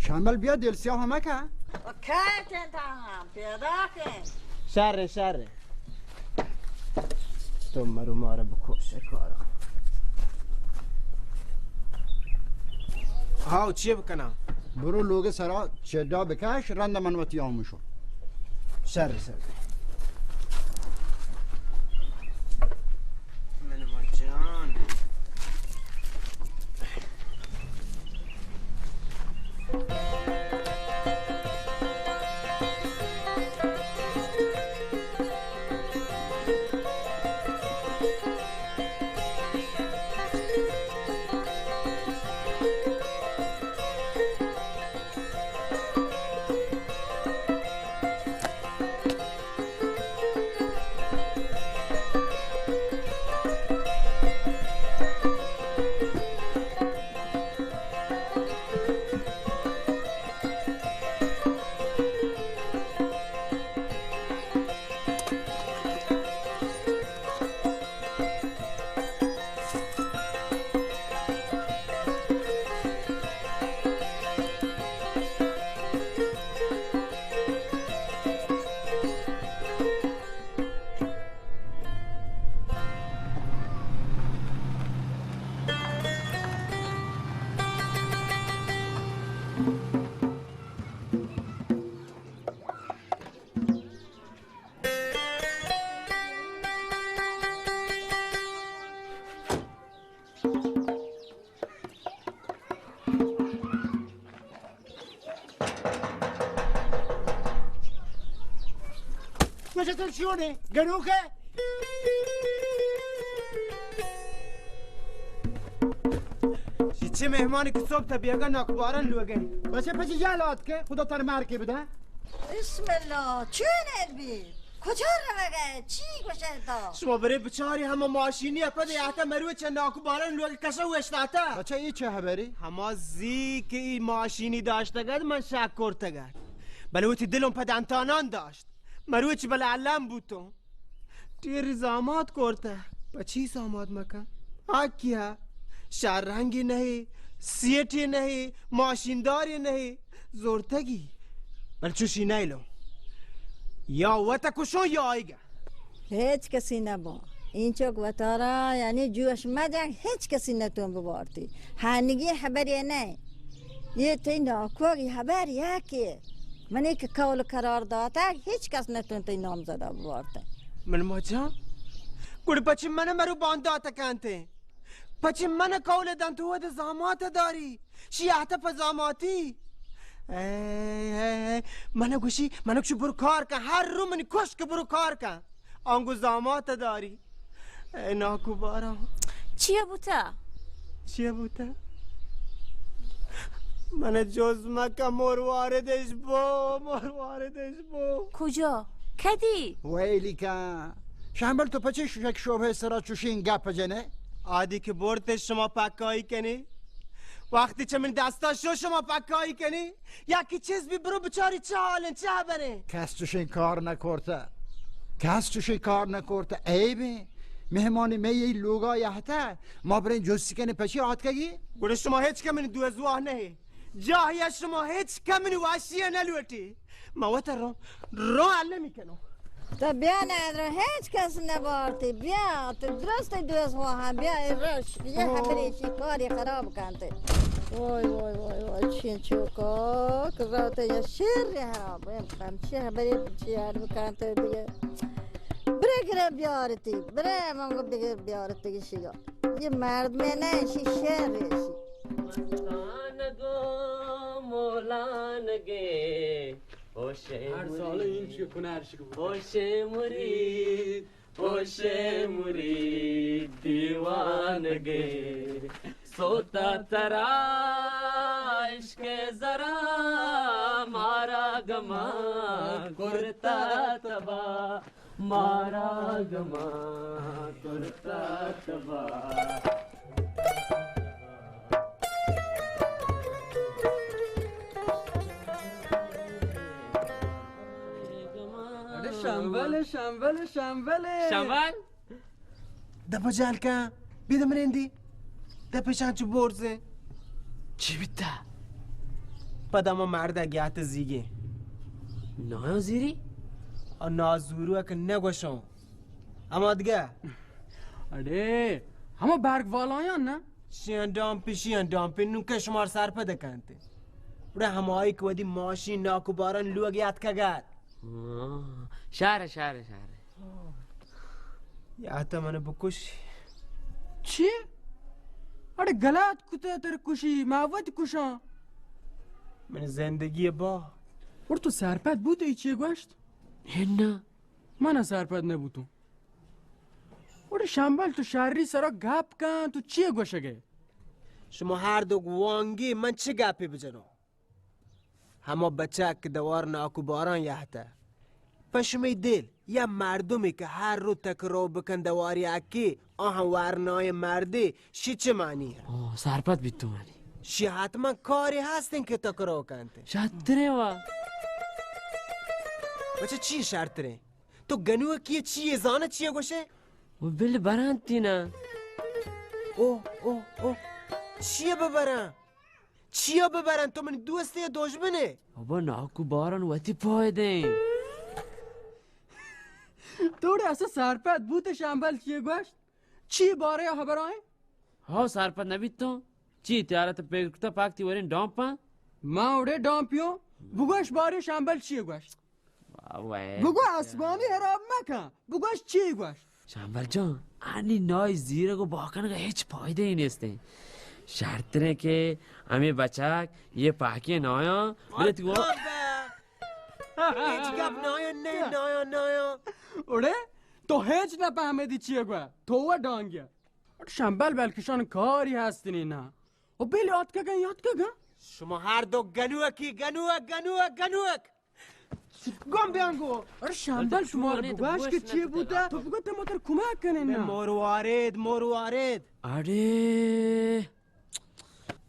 شمبل بیا دل سیاه همه که کتن تا هم پیدا کن شر تو مرو ماره بکشه کارا ها چیه بکنم؟ برو لوگ سرا چدا بکش رند من وطی آمو شو شر من ما جان Cosa attenzione? Ganuca? چه مهمانی که صبح تا بیاگا ناکبارن لوگه بچه پچه جلات که خدا تر مرکه بده بسم الله چون بید کجا روگه چی گوشه دا شما برای بچاری همه ماشینی اپده یحتا مروه چه ناکبارن لوگه کسا وشتاتا بچه ای چه خبری؟ همه زی که ای ماشینی داشته گد من شک کرده گد بلوتی دلم پدنتانان داشت مروه چی بله علم بود تو تیری زاماد کرده با چی زاماد مکن؟ آکی ها شررنگی نہیں سیٹی نہیں ماشینداری نہیں زورتگی بل چوشی نیلو یا وطا کشون یا آئیگا هیچ کسی نبا این چوک وطارا یعنی جوش مجنگ هیچ کسی نتون ببارتی هنگی خبری نه یه تی ناکوگی خبری یکی منی که کول قرار داتا هیچ کس نتون تی نام زده ببارته من مجا گوڑ پچی من مرو بانداتا کنته پچی من کول دن تو ود زامات داری شیعتا پا زاماتی منو گوشی منو کشو برو کار کن هر رو منی کش که برو کار کن آنگو زامات داری ناکو بارا چیه بوتا؟ چیه بوتا؟ من جز مکه مرواردش بو کجا؟ کدی؟ ویلی که شمبل تو پچه شک شبه سرا چوشین گپ جنه؟ عادی که بردش شما پکایی کنی وقتی چه من دستا شما پکایی کنی یکی چیز بی برو بچاری چه حالن چه بره کس چوشین کار نکرده عیبه مهمانی می یه لوگا یحتا ما برین جستی کنی پچی آت کگی؟ گوڑه شما هیچ کمینی دو ازواه نه جاهی شما هیچ کمینی واشیه نلوٹی ما وطر رو علمی کنو تا بیا نداره هیچ کس نبارتی بیا تو درست دوست هم بیا روش یه خبری چی کاری خراب کنده وای چین چوکا که راته یه شیری هم بیم چی خبری چی حرف کنده دیگه بره بیارتی بره منگو بگه بیارتی شیگا یه مرد نه شی شیری شی مولانگه هر سال این چیه کنه هر شکل ہوش مرید دیوانگے سوتا ترا عشق ذرا مارا گما کرتا تبا مارا گما کرتا تبا شمبل دپا جالکا بیدم رندی دپا شانچو بورزه چی بیتا پدامو مرد گیت زیگه نه زیری؟ نازورو که نگوشم اما دیگه اره همه برگ والایان نه؟ شیان دامپی نون که شمار سر پده کنته بره همه هایی که ودی ماشین ناکو باران لوگ یاد کگد شهر یا تا منو بکشی چی؟ اره غلط کته تر کشی معوت کشان من زندگی با اور تو سرپد بود ای چیه گوشت؟ نه من سرپد نبودم اور شمبل تو شهری سرا گپ کن تو چیه گوشگه؟ شما هر دو وانگی من چه گپی بجنم همه بچه که دوار ناکو باران یهته پشمی دل یا مردمی که هر رو تکرار بکن دواری اکی آهن ورنای مرده شی چه معنیه؟ سرپد بیت تو منی شی حتما کاری هستین که تکرار کنته شدره وا بچه چی شرط ره؟ تو گنوه کیه چیه زانه چیه گوشه؟ و بل برانتی نه اوه چیه ببرن؟ چیه ببرن؟ تو من دوسته یا دشمنه؟ بابا ناکو باران وقتی پایدین توره اصلا سرپد بود شمبل چیه گوشت؟ چی باره یا خبرای؟ ها سرپد نبیت تو؟ چی تیارت پیکتا پاکتی ورین دامپا؟ ما اوره دامپیو بگوش باره شمبل چیه گوشت؟ بگو اسبانی حراب مکن بگوش چیه گوشت؟ شمبل جان انی نای زیره گو باکنگا هیچ پایده ای نیسته شرط ره که امی بچک یه پاکی نایا بلت گو هیچ گپ نایا اوره تو هیچ نفهمیدی چیه گوه تو و دانگه شمبل بلکشان کاری هستینی نه و بیل یاد کگن شما هر دو گنوک گم بیانگو اره شمبل شما رو بگوش که چیه بوده تو بگو تماتر کمک کنین نه موروارد آره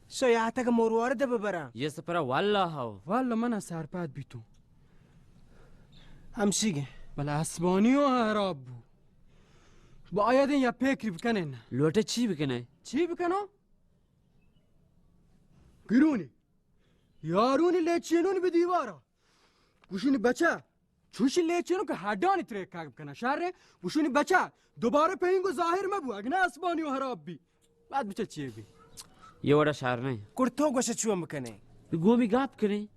شاید که موروارده ببرم یه سپرا والله هاو والا من سرپد بیتو همشیگه بله اسبانی و حراب بود باید این یا پکری بکنین لوٹه چی بکنه؟ چی بکنم؟ گرونی یارونی لیچینونی به دیوارا گوشونی بچه چوشی لیچینو که هدانی تریک بکنه شهره گوشونی بچه دوباره پینگو ظاهر مبو اگه نه اسبانی و حراب بی بعد بچه چیه بی یه وڑا شهر نه کرتو گوشه چوه میکنه گومی گاب کنه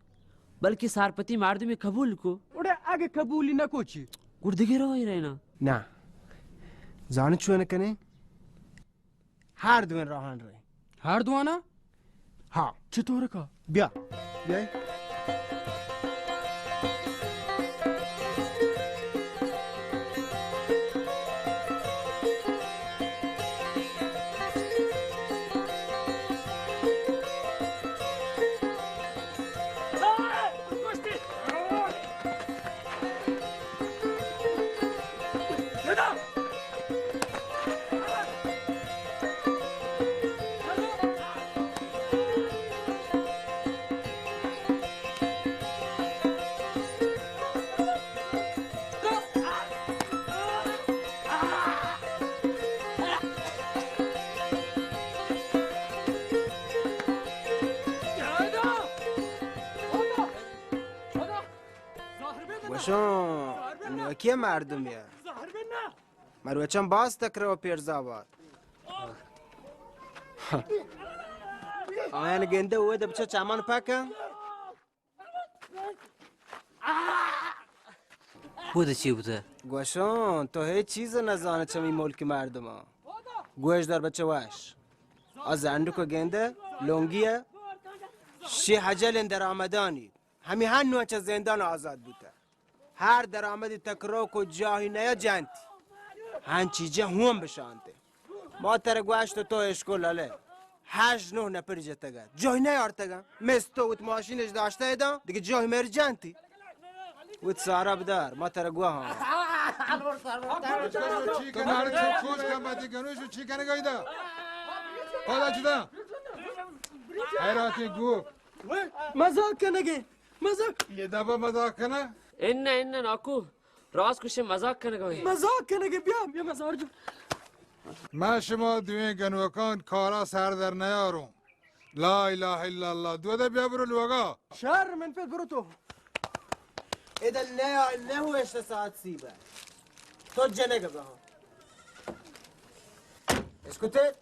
بلکه سرپتی مردمی قبول کو اوره اگه قبولی نکو چی گردگی روی راینا نه زانه چوه نکنه هر دوین راهان روی هر دوانا؟ ها چطوره که؟ بیای گوشون نوکی مردمیه مروچم باز تکره و پیرزاواد آیان گنده اوه بچه چامان پاکم بوده چی بوده؟ گوشون تو هیچ چیز نزانه چمی ملک مردم ها گوش در بچه واش از اندوکو گنده لونگیه شی حجل درآمدانی همی هنو چه زندان آزاد بوده هر درآمدی تکروک و جاهی نیا جنتی هنچی جه هم بشانده ما تر گوشت تو اشکول هله 8-9 نفر جتگه جاهی نیارتگه مثل تو اوت ماشینش داشته ایدم دیگه جاهی میر جنتی اوت سارا بدار ما تر گوه هم چی کنه هر چه خوش کن باید گنوشو چی کنه گایده حالا چیده حیراتی گو مزاق کنگه یه دفعه مزاق کنه اینه ناکو راست کشه مزاق کنه گوی مزاق کنگه بیا مزار جو من شما دوین گنوکان کارا سر در نیارم لا اله الا الله دوده بیا برو لوگا شهر من فت برو تو اذا نه هو ايش ساعات سيبه تو جنگه بها اسكت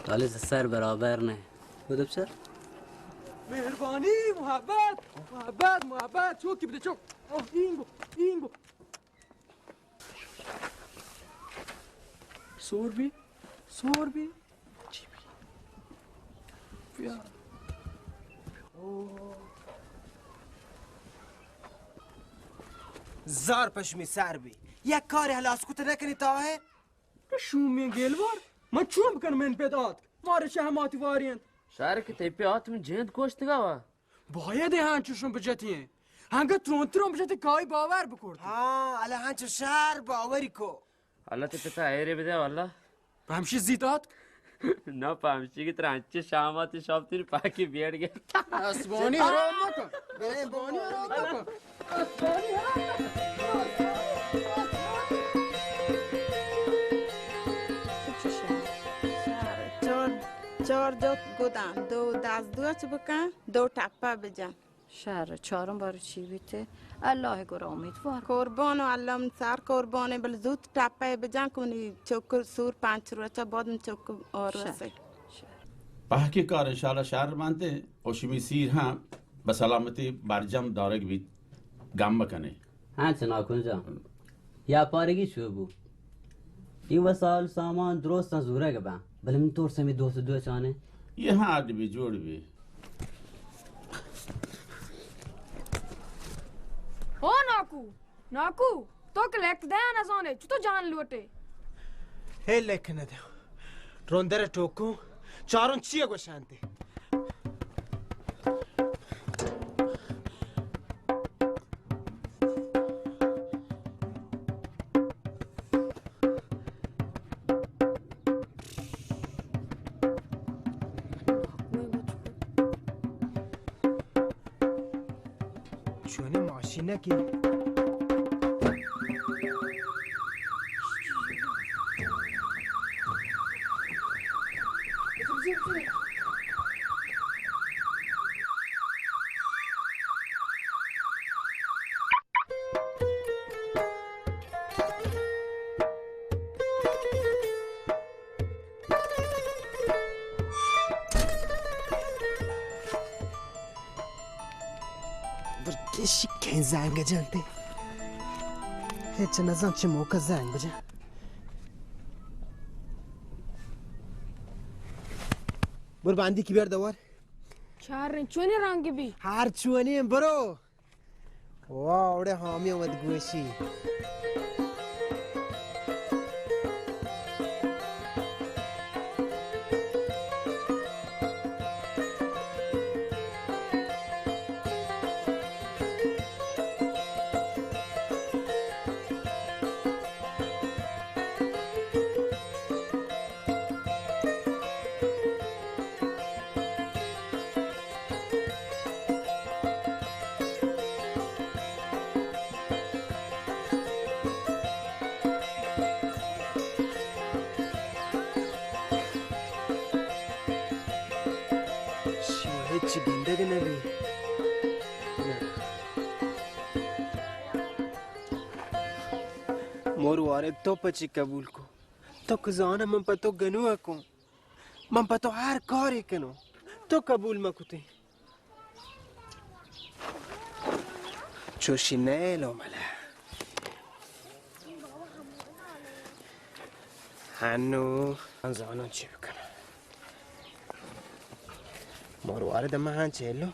حالی سر برابر نه بودم سر مهربانی محبت چوکی بده چوک اینگو سوربی چی بیا زار پشمی سر بی یک کاری حالا اسکوت نکنی تاهه شومی گلوار من چون بکنم من پیدات واره شهماتی وارین شهر که تیپی آتم جند کشتگا و باید هنچوشون بجتیه هنگه ترون بجتی کاری باور بکرد ها حالا هنچو شهر باوری کو حالا تیپی تا ایره بده والله همشی زیدات نه پامشی که ترانچه شاماتی شابتیر پاکی بیاد گه اسبانی حرام نکن اسبانی حرام نکن چهار جا گودن دو دست دو چه بکن دو تپه بجن شهر چهارم بار چی بیته الله گره امیدوار قربان و علم سر قربانه بل زود تپه بجن کنی چوکر سور پنج روچه بعد چوکر آرسه پاکی کار انشاءالله شهر مانته اوشمی سیر هم به سلامتی برجم دارگ بید گم بکنه هنچه ناکن جان یا پارگی شو بو این وسایل سامان درست زوره گبن بله من طور سمی دو چانه یه هرد بی جوڑ بی او ناکو تو که لکت ده نزانه چطور جان لوटे هی لک نده روندر توکو چارون چیه گوشنده چونه ماشینه که برکشی که زنگ جنده هیچ نزان چه موقع زنگ بجن برو بندی کی بیار دوار شهر چونی رنگی بی هر چونی برو واوره حامی اومد گوشی هیچی گنده ده نبی مورواره تو پچی قبول کو تو کزانه من پا تو گنوه کن من پا تو هر کاری کنو تو قبول مکوتی چوشی نیلو مله هنو انزانون چی بکنم مورواره دمه هن چهلو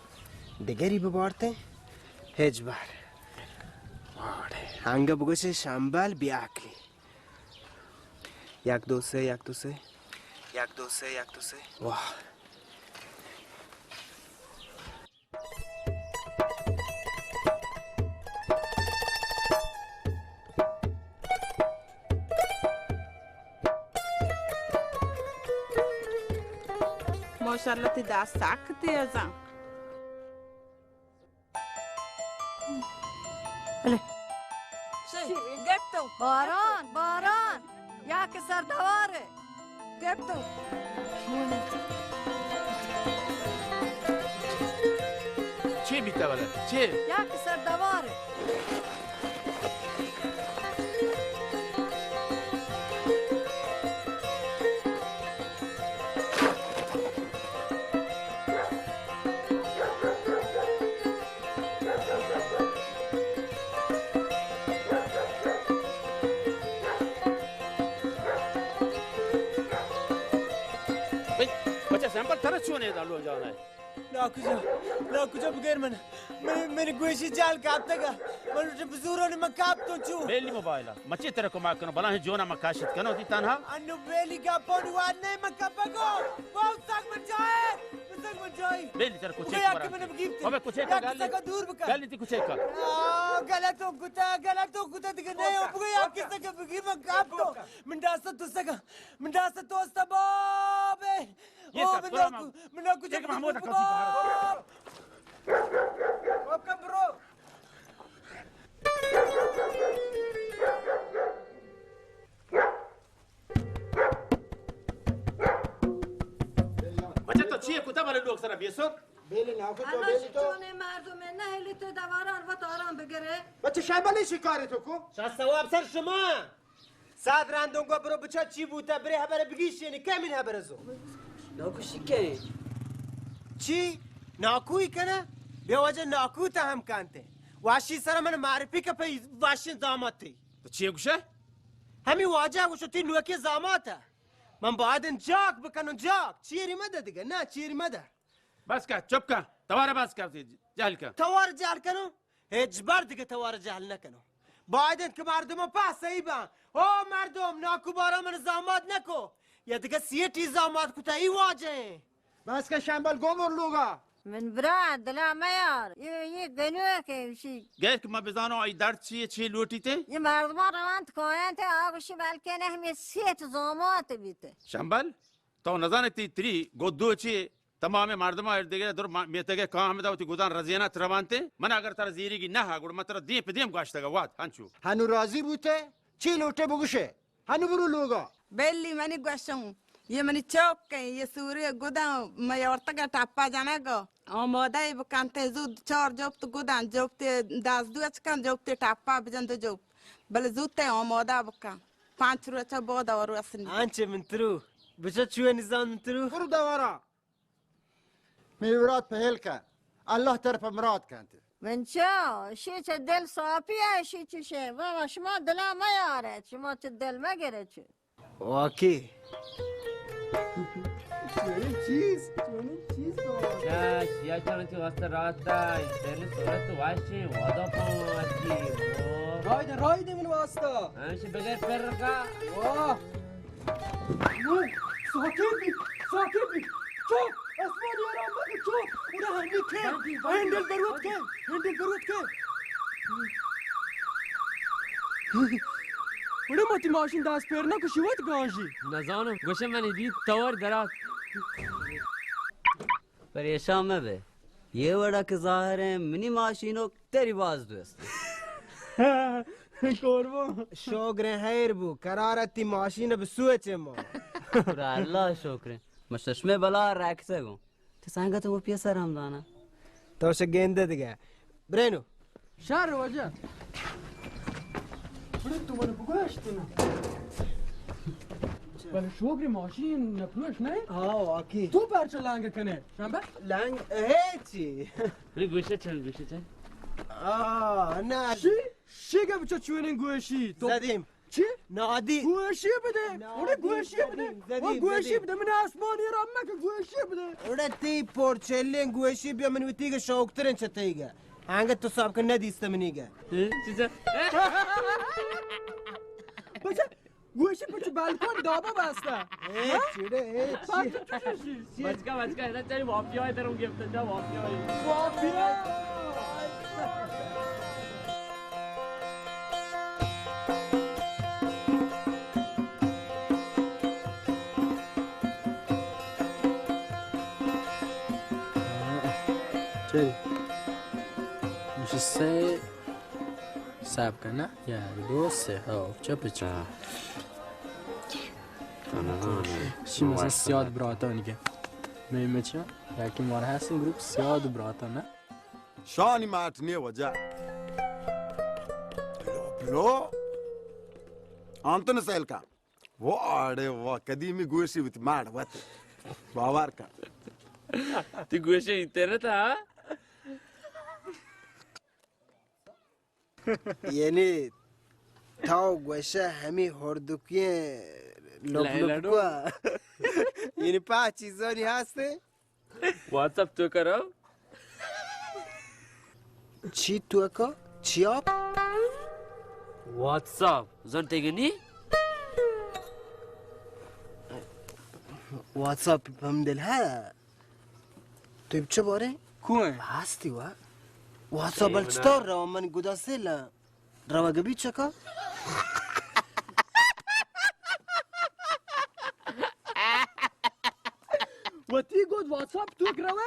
دگری ببارته هیچ بار واره هنگه بگوشه شمبل بیاکلی یک دو سه واه ماشاءالله تی دست سکتی ازم باران یک سردواره تو چی بیتا ولی؟ چی؟ یک سر دواره بچه شمبل تره چونه در لو جانه؟ لا کجا بگیر من گوشی جال کابتا گا من رو بزرگانی من کابتون چو بیلی موبایلا مچی تره کمک کنو بلان جونا مکاشت کنو دی تنها انو بیلی کابون واد نه من کابگو باو سگ من جای بیلی تره کوچه بگیر کرا که من بگیرتی بابا کوچه کا گالی سگ دور بکن گالی تی کوچه کا غلطو کتا دیگه نه بگیر که سگ بگیر من کابتو من داست تو استبابه من ناکو یک محمود کسی بهار وابكم برو بچه تو چیه کتا ولی لوگ سر بیسو؟ بیلی ناکو تو الان بیلی تو چونه مردم نه تو دواران و تاران بگیره بچه شمبل شکاری تو کو شاید ثواب سر شما ساد راندون گو برو بچه چی بوده بری هبره بگیش یعنی کمین هبره زو ناکوشی که چی؟ ناکوی کنه؟ به وجه ناکو تا هم کنته واشی سر من معرفی که پی واشی زاماتی تو چیه گوشه؟ همین واجه گوشو تی نوکی زاماته من باید این جاک بکنم جاک چیری مده دیگه نه چیری مده بس که چپ که دواره بس که جهل که توار جهل کنم هیچ بار دیگه توار جهل نکنم باید که مردم پاس ای با او مردم ناکو بارا من زامات نکو یا دیگه سیتی زامات کتا ای واجه بس که شمبل گمر لوگا من براد دلا میار یه گنوه که میشی گیر که ما بزانو ای درد چیه چی لوٹی ته یه مردم روانت کوین ته آگوشی بلکه نه همی سیت زامات بیته شمبل تو نزانه تی تری گودو چی تمام مردم ها دیگه در میتگه کام داوتی گودان رزیانات روانته من اگر تر زیریگی نه گور متر دی پدیم گاشتگا وات هنچو هنو راضی بوده چی لوته بگوشه هنو برو لوگا بلی منی گوشم یه منی چوک یه سوری گودم میارتگا تپا جانگو آماده بکنته زود چار جوبت گودن جوبت دازدو اچکن جوبت تپا بجند جوب بل زود ته آماده بکن 5 روزه بعد آورو اصلی آنچه من ترو بچه چوه نظام من ترو برو دوارا میورات پهل کن الله طرف مراد کنته من چه چه دل صافیه چه شه بابا شما دلا میاره شما چه دل مگره چه واکی چیز چش یا چانتی واسه رات دای دل صورت واشی وادا پاچی رایده من واسطه همیشه بغیر فرقا واه ساکت بی چوب اسمانی آرام بگو چوب اونا هنگی که هندل برود که اونا ماتی ماشین دست پیر نکشی وات گانجی نزانم گوشه من دید توار درات پریشان مبه یه وڑا که ظاهره منی ماشینو تری باز دوست قربان شوگره هیر بو قرارتی ماشین بسوه چه ما را الله شکره مشتشمه بلا رکسه گم تو سنگت مو پیسر هم دانه توشه گنده دیگه برینو شهر وجه بره تو منو بگوشتنا بله شوگری ماشین نپلوش نه؟ واکی تو پرچه لنگ کنه شنبه؟ لنگ هیچی گوشه چل نه شیگه بچه چوینین گوشی زدیم چی؟ نادی گوشی بده اونه گوشی بده اون گوشی بده من اسمانی را مکه گوشی بده اونه تی پورچلین گوشی بیا منو تیگه شوکترین چه تیگه هنگه تو ساب که ندیسته منیگه چیزا بچه گوشی پچه بالکن دابا بسته چیره هیچی بچکا اینا چلی وافیای درون گفته جا وافیای چی؟ میشه سه سب کنه؟ 1 2 3 چه چی مثلا سیاد براتانی که میمه چه؟ یکی ماره هستیم گروپ سیاد براتان نه؟ شانی ماتنی وجه بلو آنتن سیل کن واده وا قدیمی گوشی بیت مار وات باور کن تی گوشه اینترنت ها؟ یعنی تا گوشه همی هردوکیه لبلبکوا یعنی 5 چیزانی هسته؟ واتساپ تو کرو؟ چی تو که؟ چی آب؟ واتساپ زن تگنی؟ واتساپ بمدل ها تو چه باره؟ کوه؟ هستی وا واتساپ الچطور رو من گداسیلا روا گبی چکا؟ وتی گود واتساپ تو کروه؟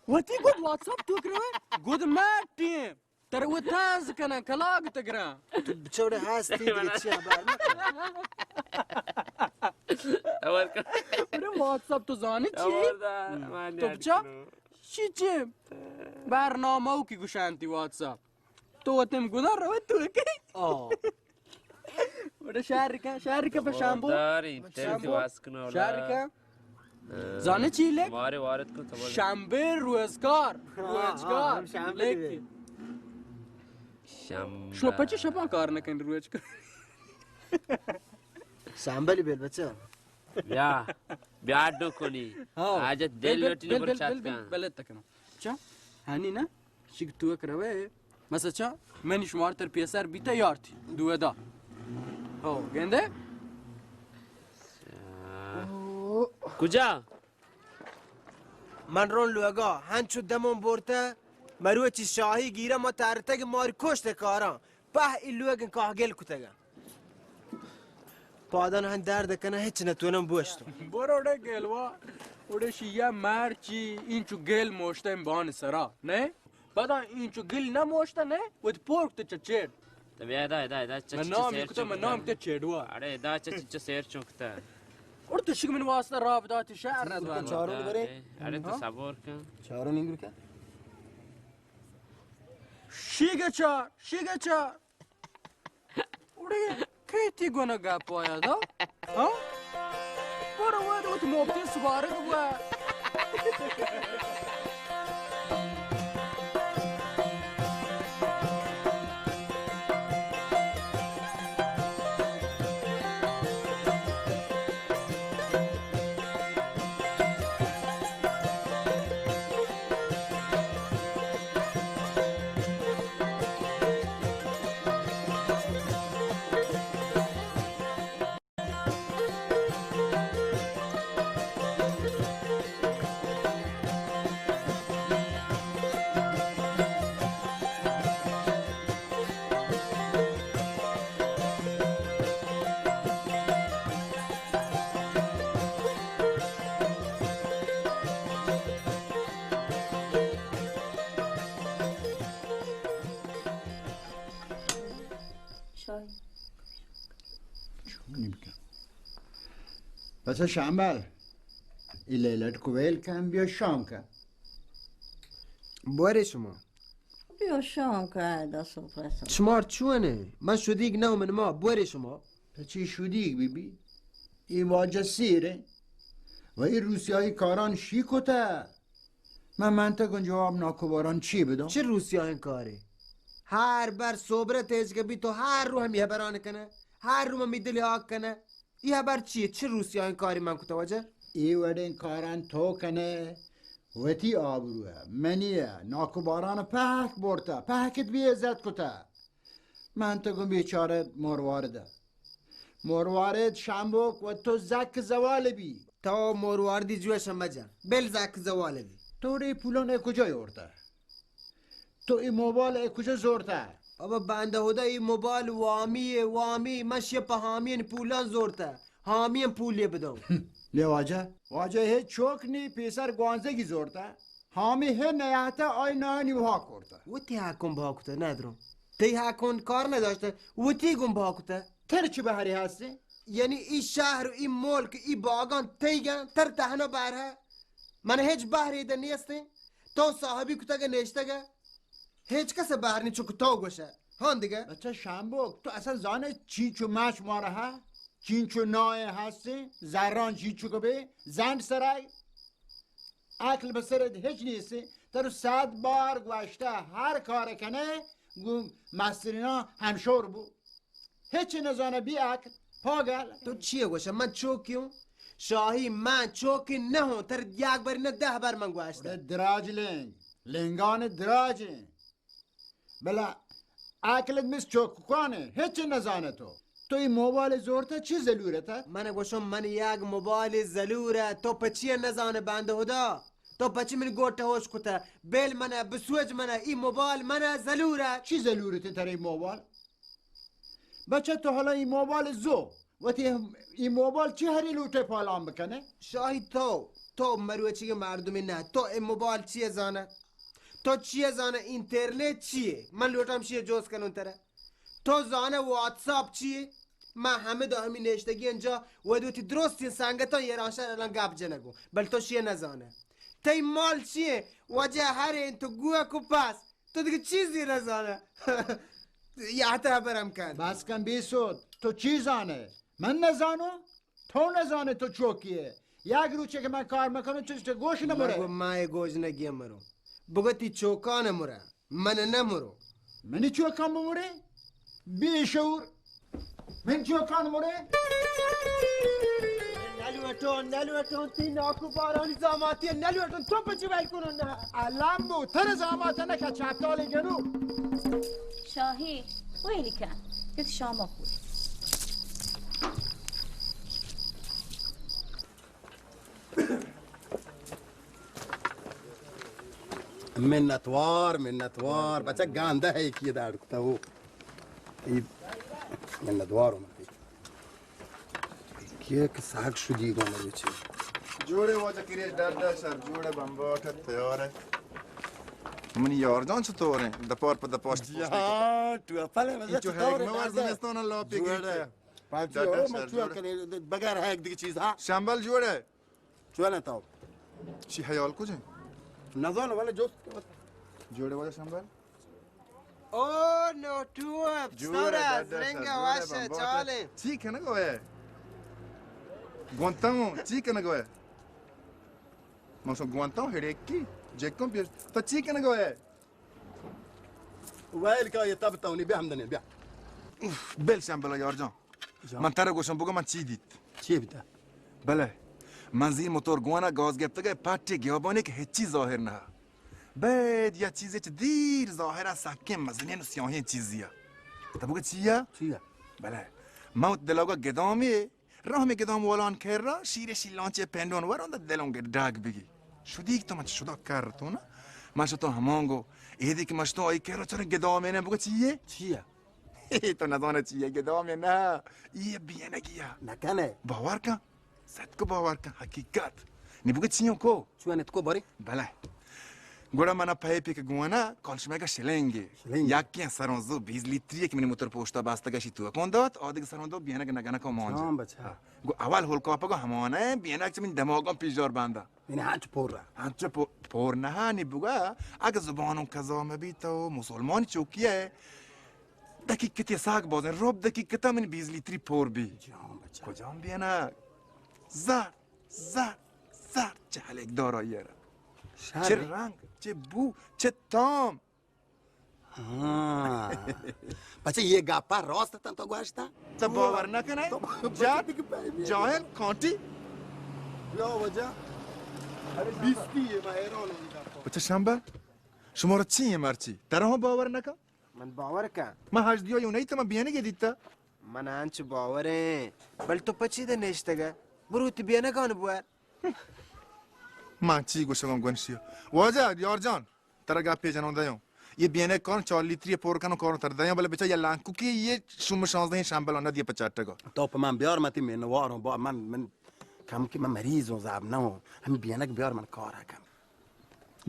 وتی گود واتساپ تو کروه؟ گود ماتیم تر و تاز کنن کلاگ تگرا تو بچوره هستی دیگه چی عبار اول کن بره واتساپ تو زانی چی؟ تو بچا؟ چی؟ برنامه او کی گوشانتی واتساپ تو وتم گذار رو تو کی؟ بره شهرکه به شامبو اینترنتی واس کنه شهرکه زانه چی لک؟ ماره وارد کن تو شمبل روزگار لک شلو پچه شبان کار نکن روزگار شمبلی بیل بچه بیا دو کنی حاجت دل لوٹی نبر چات کن بلد تکنم چا؟ هنی نه؟ شیک تو کروه مثلا چا؟ منی شمار تر پیسر بیتا یارتی دوه دا گنده؟ کجا؟ من رون لوگا هنچو دمون برته مروه چی شاهی گیره ما ترتگ ماری کشت کاران به این لوگن کاهگل کتگا پادان هن درد کنه هیچ نتونم بوشتم برو ده گلوا اوده شیه مرچی اینچو گل موشته بان سرا نه؟ بعدا اینچو گل نموشته نه؟ ود پورک تا چچیر بیا دا من نام تا چیدوا آره دا چه سیر چوکتا اور تو شیک من واسطه رابطات شهر ندوان چارون بره؟ آره تو صبور کن چارون اینگو که؟ شیگه چار اوده کیتی گونه گپ آید ها؟ برو واد اوت موبتی سواره گوه پس شمبل این لیلت کویل کن بیا شام کن باره شما بیا شام که دست و پرسم شمار چونه؟ من شدیگ نو من ما باره شما چی شدیگ بی این واجه سیره و این روسیایی کاران شی کته من منطقه جواب ناکوباران چی بدم؟ چه روسیایی کاری؟ هر بر صبره تیز که بی تو هر رو هم یه برانه کنه هر رو من میدلی آگ کنه یه بر چیه؟ چه روسیایی کاری من کتا واجه؟ ای وڑین کاران تو کنه وتی آبروه منیه ناکوباران پهک برتا پهکت بی عزت کتا منطقه بیچاره موروارد شنبوک و تو زک زوال بی تا مورواردی جوشم مجم بل زک زواله بی تو ری پولان ای کجا یورتا تو ای موبایل ای کجا زورتا بابا بنده هدا ای موبایل وامی مشی پا حامین پولان زورتا حامین پولی بدم لی واجه هیچ چوک نی پیسر گوانزگی زورتا حامی هر نیاتا آی نانی بها کرتا و تی حکم بها کتا ندارم تی حکم کار نداشته و تی گم بها کتا تر چی بهری هستی؟ یعنی این شهر و این ملک این باغان تیگن تر دهنا بره من هیچ بحری ده نیستی تو صاحبی کتاگه نشتگه هیچ کس بحر نی چو کتاو گوشه هان دیگه بچه شنبوک تو اصلا زانه چیچو مش ماره ها چینچو نای هستی زران چیچو کبه زند سرای عقل به سرت هیچ نیستی تو 100 بار گوشته هر کار کنه مسترینا همشور بو هیچ نزانه بی عقل پاگل تو چیه گوشه من چوکیون شاهی من چوکی نه هون تر یک باری نه 10 بار من گوشته دراج لنگان دراجی بلا عقلت میز چوکانه هیچ نزانه تو این موبایل زورتا چی زلورته؟ من گوشم من یک موبایل زلوره تو پچیه نزانه بنده خدا تو پچی من گوته هوش کته بیل منه بسوج منه این موبایل منه زلوره چی زلورته تر این موبایل؟ بچه تو حالا این موبایل زو و این موبایل چی هری لوته پالان بکنه؟ شاهی تو مروه چیه مردمی نه تو این موبایل چیه زانه؟ تو چیه زانه اینترنت چیه؟ من لوتم چیه جوز کنون تره؟ تو زانه واتساپ چیه؟ من همه دا همین نشتگی اینجا و دوتی درستی سنگتان یه رانشن الان گب جنگو بل تو چیه نزانه؟ تی مال چیه؟ وجه هر این تو گوه کو پس تو دیگه چیزی نزانه یه حتی برم کن بس کن بیسود تو چی زانه؟ من نزانو؟ تو نزانه تو چوکیه یک روچه که من کار میکنم چه گوش نموره؟ مگو مای گوش نگیه مرو بگو تی چوکان مره من نمرو منی چوکان بموره؟ بیشور من چوکان مره؟ نلوتون تی ناکو بارانی زاماتی نلوتون تو پچی بیل کنون نه علم بود تر زاماته نکه چپتال گنو شاهی ویلی کن گفت شما خوی منتوار بچه گانده ہے کی داڑکتا وہ منتوار ہوں کیا کہ ساگ شدی گو مجھے چی جوڑے واجہ کریش ڈر سر جوڑے بمباٹھ تیار ہے منی یار جان چطور ہیں دپار پا دپاشت یا تو اپلے مزہ چطور ہے موار زمستان اللہ پی گیٹے پانچی ہو میں چوہ کرے بغیر ہے ایک دیکھ چیز ہاں شمبل جوڑے چوہ لیتا ہو چی حیال کچھ ہیں نظر والے جوست جوڑے واجہ شمبل او نو توب ستورا زرنگا واشه چاله چی کنه گوه گوانتامو چی کنه گوه ماشو گوانتامو هریکی جکم پیش تا چی کنه گوه ویل که یه تاب تاونی بیا همدنی بیا بل شمبل یار جان من تره گوشم بگو من چی دید چی بیده بله من زیر موتور گوانا گاز گرفته پاتی گیابانی که هیچی ظاهر نه بعد یه چیزی که دیر ظاهر از سکه مزنین و سیاهی چیزیه تا بگو چیه؟ چیه؟ بله موت دلاغا گدامی راه می گدام ولان کرا شیر شیلانچه پندون وران دلون گرداگ بگی شدی که تو من شدا کرتو نه من شد تو همانگو ایدی که من شد تو آی کرا چرا گدامی نه بگو چیه؟ چیه؟ تو نزانه چیه گدامی نه ایه بیانگیه نکنه باور کن صدق باور کن حقیقت نبگو چیه کو؟ چوه نتکو باری؟ بله گوڑا منا پایپی که گوانا کالشمه شلنگی یکی سرانزو 20 لیتریه که منی موتور پوشتا بسته گشی تو کندات آدیگ سرانزو بیانه که نگنه که مانجا بچه گو اول هولکاپا گو همانه بیانه که من دماغم پیشدار بنده یعنی هنچ پر هنچ پر نه نبگو اگه زبانم کزامه بیتا و مسلمانی چوکیه دقیقتی ساق بازن روب دقیقتا من 20 لیتری پر بی کجام بیانه زر چه حلق داراییه را چه رنگ چه بو چه تام بچه یه گپا راست تن تو گوشتا تو باور نکنه جاهل کانتی یا وجه بیستیه من حیران بچه شنبل شما را چیه مرچی تره هم باور نکن من باور کن من هجدی های اونایی تا من بیانه گدیدتا من هنچ باوره بل تو پچی ده نشتگه برو تی بیانه کن بوار من چی گوشم گونشیو واجه یار جان ترا گپ جنون دایم یه بیانه کن 4 لیتری پر کنو کارو تر دایم بله بچه یه لانکو که یه شوم 16 شنبل آنها دیگه 50 تا تو په من بیار متی منوارم با من کم که من مریض و زاب نه هم بیانه بیار من کار کم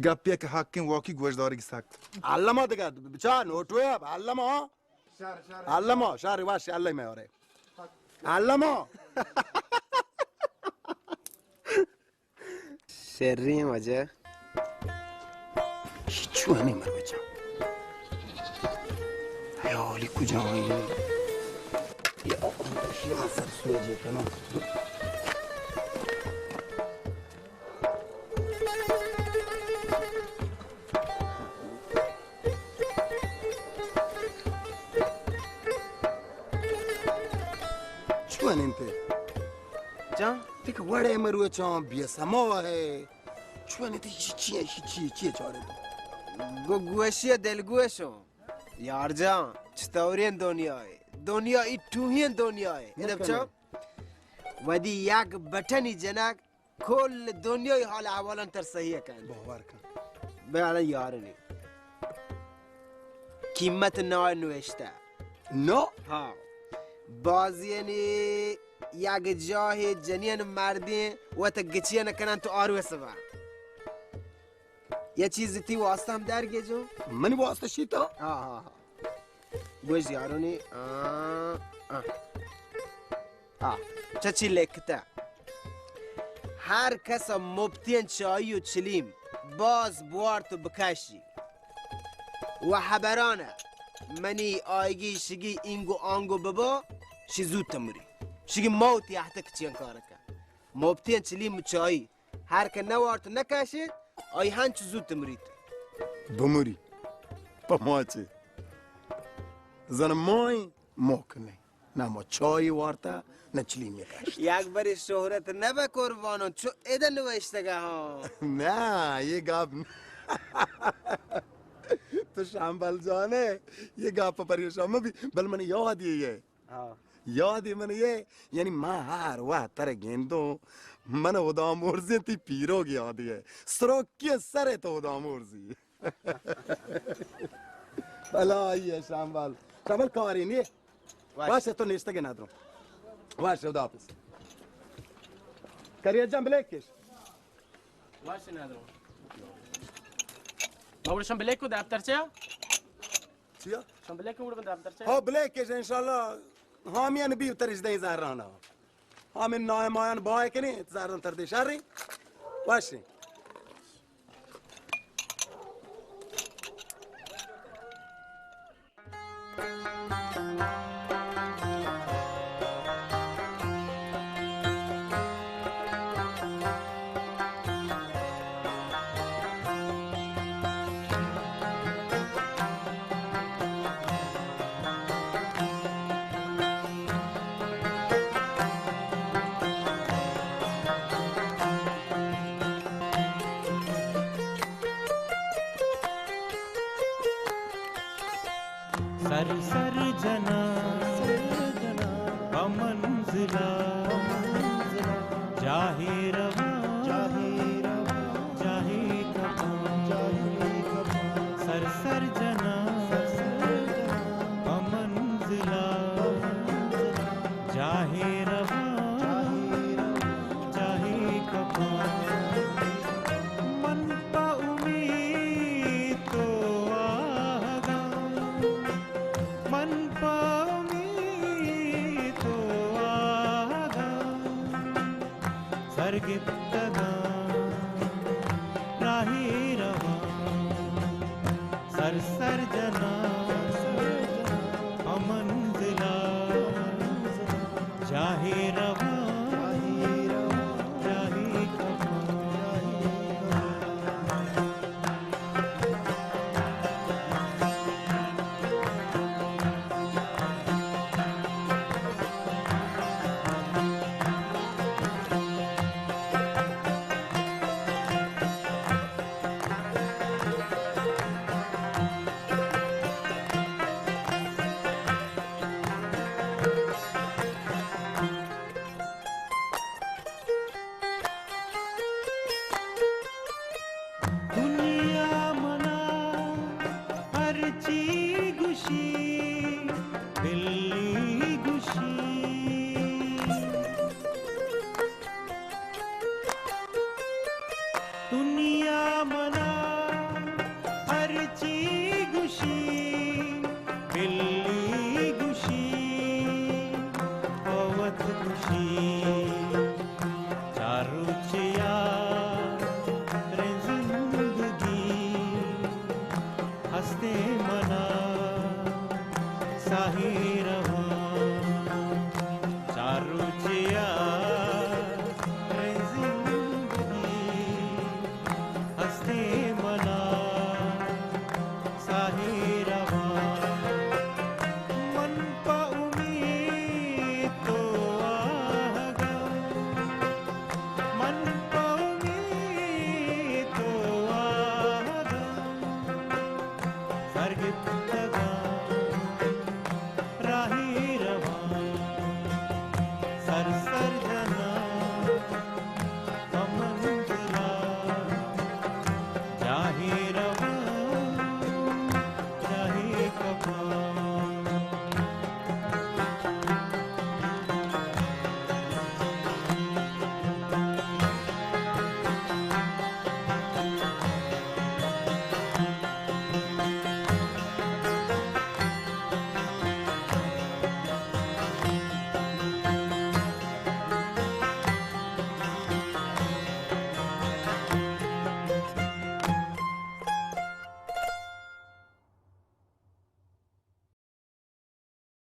گپیه که حقیم واقعی گوشداری سخت علما دیگه بچه نوتوه علما علما شهر واش الله میاره علما شری مجه چو همی مروه جان حیالی کجایی یا آقایشی مصر سویجه کنم چو هنین ته جان تک وڑے مروه چان بیا سما ہے چو هنین ته چیه چاره گوشی دلگوشو یار جان چطورین دنیا ای توهین دنیای ادب چا ودی یک بٹنی جنک کل دنیای حال احوالا تر صحیح کن باور کن بله یارنی قیمت نوع نوشته نو ها بازی یعنی یک جاه جنین مردی و تا گچیه نکنن تو آروه سبا یه چیزی تی واسطه هم درگه جو منی واسطه شیطا ها گوش یارونی چچی لکته هر کس مبتین چایی و چلیم باز بوارتو بکشی و حبرانه منی آیگی شگی اینگو آنگو ببا شی زود تمری شگی موتی احتک چین کارکه مبتین چلیم چایی هر که نوارتو نکشید آی هنچ زود تمرید بموری با ما چه زن مای موکنه نه ما چای وارتا نه چلیم یکشت یک باری شهرت نبه قربانو چو ایده نوشتگه ها نه یه گاب تو شمبل جانه یه گاب پریشان مبی بل من یادیه یادی من یه یعنی ما هر وقت تر گندو من ودام ورزی تی پیروگ یادیه سروکی سر تو ودام ورزی بلا ایه شمبل کاری نیه باشه تو نشتگه ندارم باشه خدا حافظ کریه جان بلیکش باشه ندارم بابا شمبل کو دفترچه چیا شمبل کو بود دفترچه ها بلیکش انشالله هامیان بیو ترش دی زهرانا همین نای مایان بای کنی زهران تر دی شری باشه सर जना मंजिला जाही रवा जाही सर जना मंजिला जाही रवा जाही मन पा उम्मीद तो आगा मन पामी तो आगा सरगिप्तदा राही रवा सर जना मंजिला जाही रवा जाही शाही